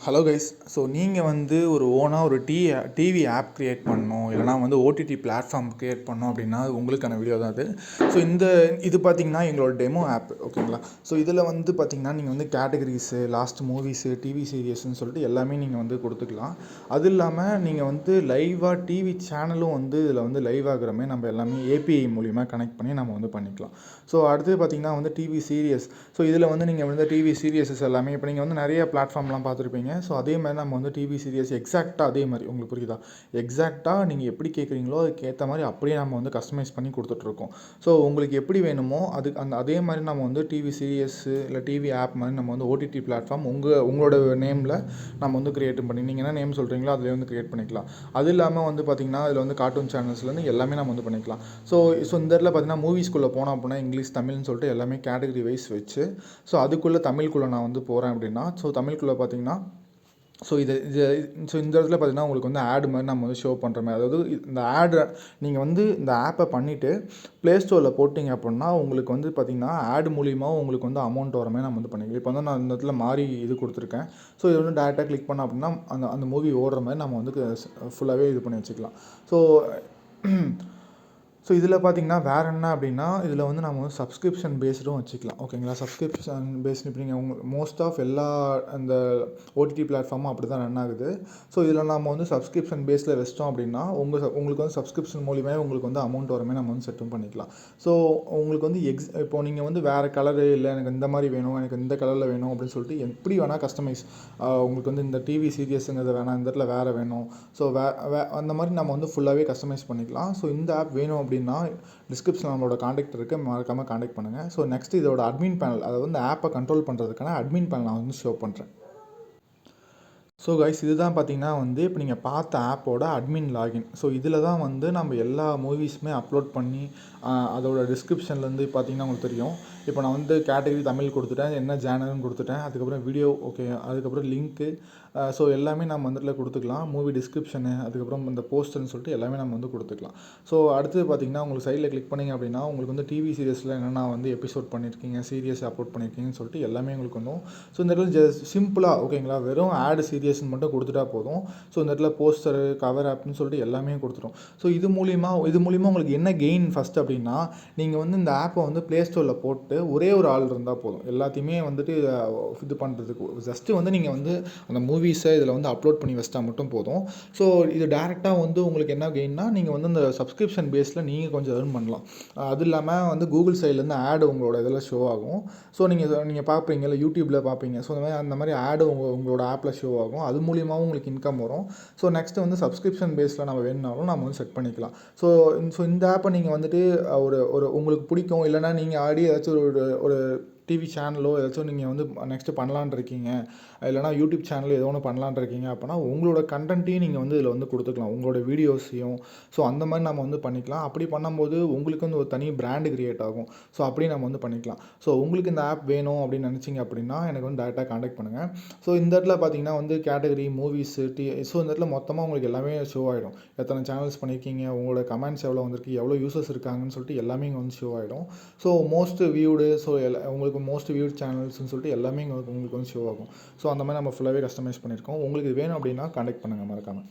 Hello guys. So நீங்கள் வந்து ஒரு ஓனாக ஒரு டிவி ஆப் க்ரியேட் பண்ணணும், இல்லைனா வந்து ஓடிடி பிளாட்ஃபார்ம் க்ரியேட் பண்ணணும் அப்படின்னா அது உங்களுக்கான வீடியோ தான் அது. ஸோ இது பார்த்திங்கன்னா எங்களோட டெமோ ஆப், ஓகேங்களா. ஸோ இதில் வந்து பார்த்திங்கன்னா நீங்கள் வந்து கேட்டகரிஸு, லாஸ்ட் மூவிஸு, டிவி சீரியஸ்ன்னு சொல்லிட்டு எல்லாமே நீங்கள் வந்து கொடுத்துக்கலாம். அது இல்லாமல் நீங்கள் வந்து லைவாக டிவி சேனலும் வந்து இதில் வந்து லைவ் ஆகிற மாதிரி நம்ம எல்லாமே ஏபிஐ மூலிமா கனெக்ட் பண்ணி நம்ம வந்து பண்ணிக்கலாம். ஸோ அடுத்து பார்த்திங்கன்னா வந்து டிவி சீரியஸ். ஸோ இதில் வந்து நீங்கள் வந்து டிவி சீரியஸஸ் எல்லாமே இப்போ நீங்கள் வந்து நிறைய பிளாட்ஃபார்ம்லாம் பார்த்துருப்பீங்க. ஸோ அதே மாதிரி நம்ம வந்து டிவி சீரியஸ் எக்ஸாக்டாக அதே மாதிரி உங்களுக்கு புரியுதா, எக்ஸாக்டாக நீங்கள் எப்படி கேட்குறீங்களோ அதுக்கேற்ற மாதிரி அப்படியே நம்ம வந்து கஸ்டமைஸ் பண்ணி கொடுத்துட்ருக்கோம். ஸோ உங்களுக்கு எப்படி வேணுமோ அதே மாதிரி நம்ம வந்து டிவி சீரியஸு இல்லை டிவி ஆப் மாதிரி நம்ம வந்து ஓடிடி பிளாட்ஃபார்ம் உங்களோட நேமில் நம்ம வந்து க்ரியேட் பண்ணி நீங்கள் என்ன நேம் சொல்கிறீங்களோ அதில் வந்து க்ரியேட் பண்ணிக்கலாம். அது இல்லாமல் வந்து பார்த்திங்கன்னா அதில் வந்து கார்ட்டூன் சேனல்ஸ்லேருந்து எல்லாமே நம்ம வந்து பண்ணிக்கலாம். ஸோ இந்த இடத்துல பார்த்திங்கன்னா மூவிஸ்குள்ளே போனோம் அப்படின்னா இங்கிலீஷ், தமிழ்னு சொல்லிட்டு எல்லாமே கேட்டகரி வைஸ் வச்சு, ஸோ அதுக்குள்ளே தமிழ்குள்ளே நான் வந்து போகிறேன் அப்படின்னா, ஸோ தமிழ்குள்ளே பார்த்திங்கன்னா ஸோ இந்த இடத்துல பார்த்திங்கன்னா உங்களுக்கு வந்து ஆடு மாதிரி நம்ம வந்து ஷோ பண்ணுற மாதிரி, அதாவது இந்த ஆடு நீங்கள் வந்து இந்த ஆப்பை பண்ணிவிட்டு ப்ளே ஸ்டோரில் போட்டிங்க அப்படின்னா உங்களுக்கு வந்து பார்த்திங்கன்னா ஆடு மூலிமா உங்களுக்கு வந்து அமௌண்ட் வர மாதிரி நம்ம வந்து பண்ணிக்கலாம். இப்போ வந்து நான் இந்த இடத்துல மாறி இது கொடுத்துருக்கேன். ஸோ இது வந்து டேரெக்டாக கிளிக் பண்ணோம் அப்படின்னா அந்த மூவி ஓடுற மாதிரி நம்ம வந்து ஃபுல்லாகவே இது பண்ணி வச்சுக்கலாம். ஸோ இதில் பார்த்திங்கன்னா வேறு என்ன அப்படின்னா, இதில் வந்து நம்ம வந்து சப்ஸ்கிரிப்ஷன் பேஸ்டும் வச்சுக்கலாம், ஓகேங்களா. சப்ஸ்கிரிப்ஷன் பேஸ்டு இப்போ நீங்கள் மோஸ்ட் ஆஃப் எல்லா அந்த ஓடிடி பிளாட்ஃபார்மும் அப்படி தான் ரன் ஆகுது. ஸோ இதில் நம்ம வந்து சப்ஸ்கிரிப்ஷன் பேஸில் வச்சிட்டோம் அப்படின்னா உங்களுக்கு வந்து சப்ஸ்கிரிப்ஷன் மூலியமே உங்களுக்கு வந்து அமௌண்ட் வரமே நம்ம வந்து செட்டும் பண்ணிக்கலாம். ஸோ உங்களுக்கு வந்து இப்போ நீங்கள் வந்து வேறு கலரு இல்லை எனக்கு இந்த மாதிரி வேணும், எனக்கு இந்த கலரில் வேணும் அப்படின்னு சொல்லிட்டு எப்படி வேணால் கஸ்டமைஸ், உங்களுக்கு வந்து இந்த டிவி சீரியஸுங்கிறது வேணாம், இந்த இடத்துல வேறு வேணும், ஸோ அந்த மாதிரி நம்ம வந்து ஃபுல்லாகவே கஸ்டமைஸ் பண்ணிக்கலாம். ஸோ இந்த ஆப் வேணும் அப்படின்னா டிஸ்கிரிப்ஷனில் நம்மளோட காண்டாக்ட் இருக்குது, மறக்காமல் காண்டாக்ட் பண்ணுங்கள். ஸோ நெக்ஸ்ட் இதோட அட்மின் பேனல், அதாவது வந்து ஆப்பை கண்ட்ரோல் பண்ணுறதுக்கான அட்மின் பேனல் நான் வந்து ஷோ பண்ணுறேன். ஸோ கைஸ், இதுதான் பார்த்திங்கன்னா வந்து இப்போ நீங்கள் பார்த்த ஆப்போட அட்மின் லாகின். ஸோ இதில் தான் வந்து நம்ம எல்லா மூவிஸுமே அப்லோட் பண்ணி அதோட டிஸ்கிரிப்ஷன்லேருந்து பார்த்திங்கன்னா உங்களுக்கு தெரியும். இப்போ நான் வந்து கேட்டகரி தமிழ் கொடுத்துட்டேன், என்ன ஜேனல்னு கொடுத்துட்டேன், அதுக்கப்புறம் வீடியோ, ஓகே, அதுக்கப்புறம் லிங்க்கு, ஸோ எல்லாமே நம்ம வந்துட்டு கொடுத்துக்கலாம். மூவி டிஸ்கிரிப்ஷனு, அதுக்கப்புறம் இந்த போஸ்டர்னு சொல்லிட்டு எல்லாமே நம்ம வந்து கொடுத்துக்கலாம். ஸோ அடுத்தது பார்த்திங்கன்னா உங்களுக்கு சைடில் கிளிக் பண்ணிங்க அப்படின்னா உங்களுக்கு வந்து டிவி சீரியஸில் என்னென்ன வந்து எபிசோட் பண்ணியிருக்கீங்க, சீரியஸ் அப்லோட் பண்ணியிருக்கீங்கன்னு சொல்லிட்டு எல்லாமே உங்களுக்கு வந்துடும். ஸோ இந்த இடத்துல சிம்பிளாக, ஓகேங்களா, வெறும் ஆடு சீரியஸ்ன்னு மட்டும் கொடுத்துட்டா போதும். ஸோ இந்த இடத்துல போஸ்டரு, கவர் ஆப்னு சொல்லிட்டு எல்லாமே கொடுத்துரும். ஸோ இது மூலிமா உங்களுக்கு என்ன கெயின் ஃபஸ்ட் அப்படின்னா, நீங்கள் வந்து இந்த ஆப்பை வந்து ப்ளே ஸ்டோரில் போட்டு ஒரே ஒரு ஆள் இருந்தால் போதும் எல்லாத்தையுமே வந்துட்டு இது பண்ணுறதுக்கு. ஜஸ்ட்டு வந்து நீங்கள் வந்து அந்த மூவிஸை இதில் வந்து அப்லோட் பண்ணி வச்சிட்டா மட்டும் போதும். ஸோ இது டேரெக்டாக வந்து உங்களுக்கு என்ன கெயின்னா, நீங்கள் வந்து அந்த சப்ஸ்கிரிப்ஷன் பேஸில் நீங்கள் கொஞ்சம் ஏர்ன் பண்ணலாம். அது இல்லாமல் வந்து கூகுள் சைட்லேருந்து ஆடு உங்களோட இதில் ஷோ ஆகும். ஸோ நீங்கள் பார்ப்பீங்க, இல்லை யூடியூப்பில் பார்ப்பீங்க. ஸோ அந்த மாதிரி ஆடு உங்களோட ஆப்பில் ஷோ ஆகும். அது மூலியமாகவும் உங்களுக்கு இன்கம் வரும். ஸோ நெக்ஸ்ட்டு வந்து சப்ஸ்கிரிப்ஷன் பேஸில் நம்ம வேணுனாலும் நம்ம வந்து செட் பண்ணிக்கலாம். ஸோ இந்த ஆப்பை நீங்கள் வந்துட்டு ஒரு உங்களுக்கு பிடிக்கும், இல்லைனா நீங்கள் ஆல்ரெடி ஏதாச்சும் ஒரு டிவி சேனலோ ஏதாச்சும் நீங்கள் வந்து நெக்ஸ்ட்டு பண்ணலான் இருக்கீங்க, இல்லைனா யூடியூப் சேனல் ஏதோ ஒன்று பண்ணலான் இருக்கீங்க அப்படின்னா உங்களோட கண்டென்ட்டையும் நீங்கள் வந்து இதில் வந்து கொடுத்துக்கலாம், உங்களோட வீடியோஸையும். ஸோ அந்த மாதிரி நம்ம வந்து பண்ணிக்கலாம். அப்படி பண்ணும்போது உங்களுக்கு வந்து ஒரு தனி பிராண்டு கிரியேட் ஆகும். ஸோ அப்படி நம்ம வந்து பண்ணிக்கலாம். ஸோ உங்களுக்கு இந்த ஆப் வேணும் அப்படின்னு நினச்சிங்க அப்படின்னா எனக்கு வந்து டேரெக்டாக காண்டாக்ட் பண்ணுங்கள். ஸோ இந்த இடத்துல பார்த்தீங்கன்னா வந்து கேட்டகரி, மூவிஸு, ஸோ இந்த இடத்துல மொத்தமாக உங்களுக்கு எல்லாமே ஷோ ஆகிடும். எத்தனை சேனல்ஸ் பண்ணியிருக்கீங்க, உங்களோட கமெண்ட்ஸ் எவ்வளோ வந்திருக்கு, எவ்வளோ யூசர்ஸ் இருக்காங்கன்னு சொல்லிட்டு எல்லாமே இங்கே வந்து ஷோ ஆகிடும். ஸோ மோஸ்ட் வியூடு, ஸோ உங்களுக்கு மோஸ்ட் வியூட் சேனல்ஸ்னு சொல்லிட்டு எல்லாமே உங்களுக்கு வந்து ஷோ ஆகும். ஸோ அந்த மாதிரி நம்ம ஃபுல்லாகவே கஸ்டமைஸ் பண்ணியிருக்கோம். உங்களுக்கு இது வேணும் அப்படின்னா காண்டாக்ட் பண்ணுங்கள் மறக்காமல்.